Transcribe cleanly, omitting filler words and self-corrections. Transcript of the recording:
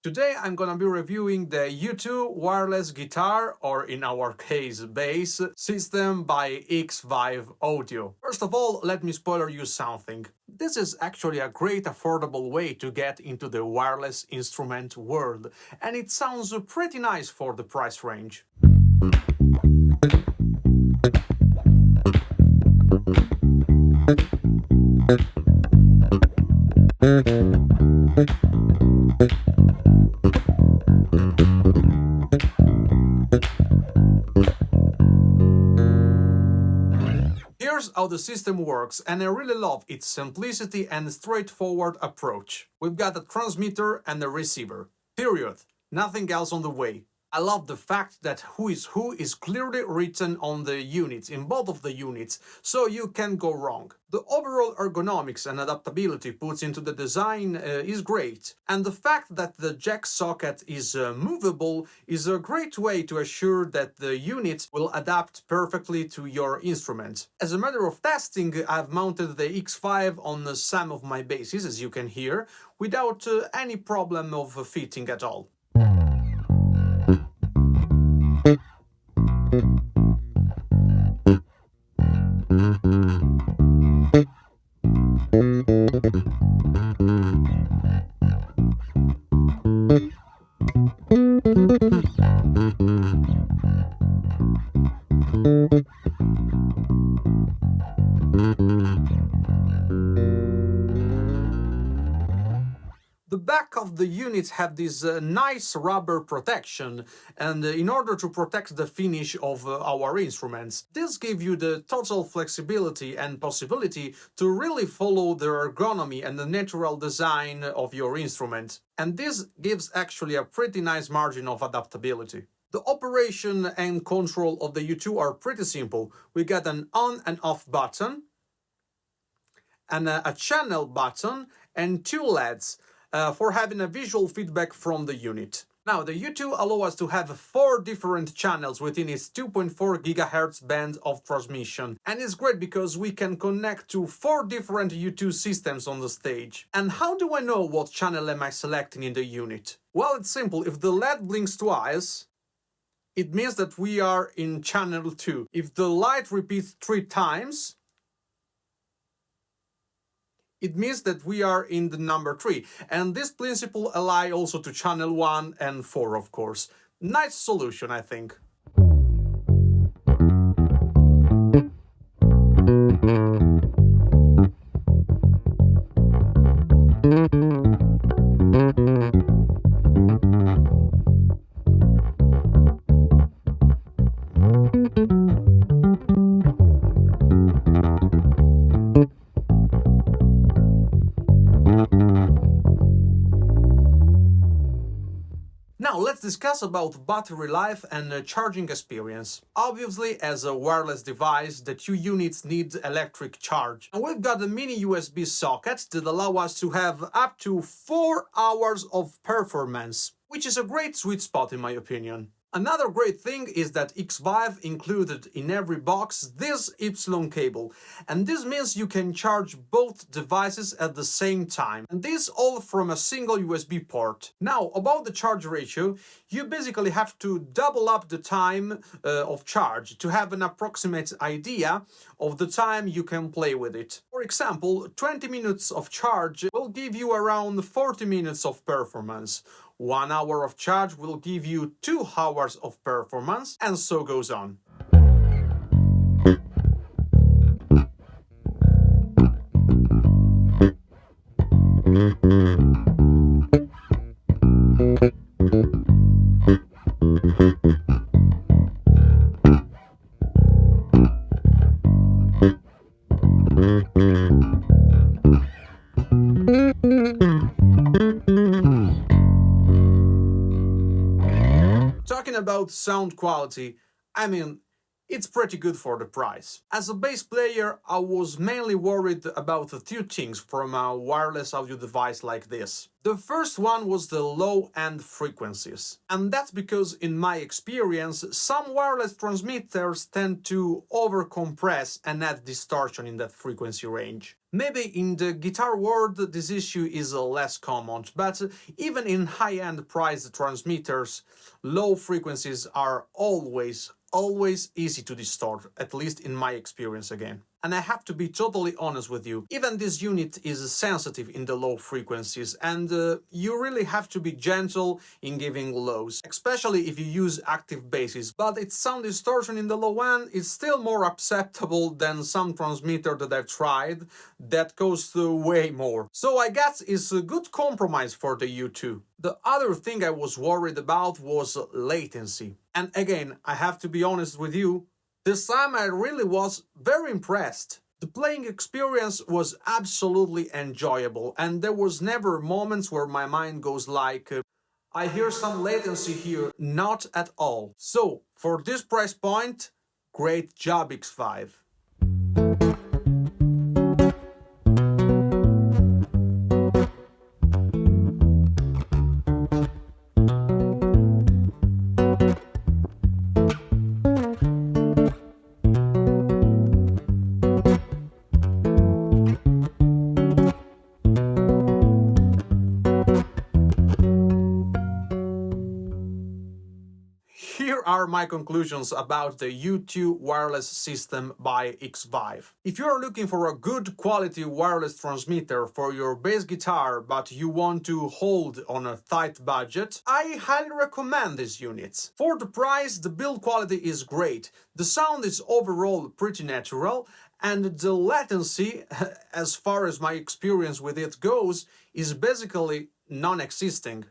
Today I'm gonna be reviewing the U2 wireless guitar, or in our case bass, system by Xvive Audio. First of all, let me spoiler you something. This is actually a great affordable way to get into the wireless instrument world, and it sounds pretty nice for the price range. Here's how the system works, and I really love its simplicity and straightforward approach. We've got a transmitter and a receiver. Period. Nothing else on the way. I love the fact that who is clearly written on the units, in both of the units, so you can go wrong. The overall ergonomics and adaptability put into the design is great, and the fact that the jack socket is movable is a great way to assure that the unit will adapt perfectly to your instrument. As a matter of testing, I've mounted the X5 on some of my basses, as you can hear, without any problem of fitting at all. The back of the units have this nice rubber protection, and in order to protect the finish of our instruments, this gives you the total flexibility and possibility to really follow the ergonomy and the natural design of your instrument. And this gives actually a pretty nice margin of adaptability. The operation and control of the U2 are pretty simple. We got an on and off button, and a channel button, and two LEDs. For having a visual feedback from the unit. Now, the U2 allows us to have 4 different channels within its 2.4 GHz band of transmission. And it's great because we can connect to 4 different U2 systems on the stage. And how do I know what channel am I selecting in the unit? Well, it's simple. If the LED blinks twice, it means that we are in channel 2. If the light repeats 3 times, it means that we are in the number 3, and this principle applies also to channel 1 and 4, of course. Nice solution, I think. Now let's discuss about battery life and charging experience. Obviously, as a wireless device, the 2 units need electric charge. And we've got a mini USB socket that allow us to have up to 4 hours of performance, which is a great sweet spot in my opinion. Another great thing is that Xvive included in every box this Y cable, and this means you can charge both devices at the same time, and this all from a single USB port. Now, about the charge ratio, you basically have to double up the time of charge to have an approximate idea of the time you can play with it. For example, 20 minutes of charge will give you around 40 minutes of performance. 1 hour of charge will give you 2 hours of performance, and so goes on. Talking about sound quality, I mean, it's pretty good for the price. As a bass player, I was mainly worried about a few things from a wireless audio device like this. The first one was the low-end frequencies. And that's because, in my experience, some wireless transmitters tend to overcompress and add distortion in that frequency range. Maybe in the guitar world this issue is less common, but even in high-end priced transmitters, low frequencies are always easy to distort, at least in my experience again. And I have to be totally honest with you, even this unit is sensitive in the low frequencies, and you really have to be gentle in giving lows, especially if you use active basses, but its sound distortion in the low end is still more acceptable than some transmitter that I've tried that costs way more. So I guess it's a good compromise for the U2. The other thing I was worried about was latency. And again, I have to be honest with you, this time I really was very impressed. The playing experience was absolutely enjoyable, and there was never moments where my mind goes like, I hear some latency here, not at all. So, for this price point, great job Xvive. Here are my conclusions about the U2 wireless system by Xvive. If you are looking for a good quality wireless transmitter for your bass guitar but you want to hold on a tight budget, I highly recommend these units. For the price, the build quality is great, the sound is overall pretty natural, and the latency, as far as my experience with it goes, is basically non-existing.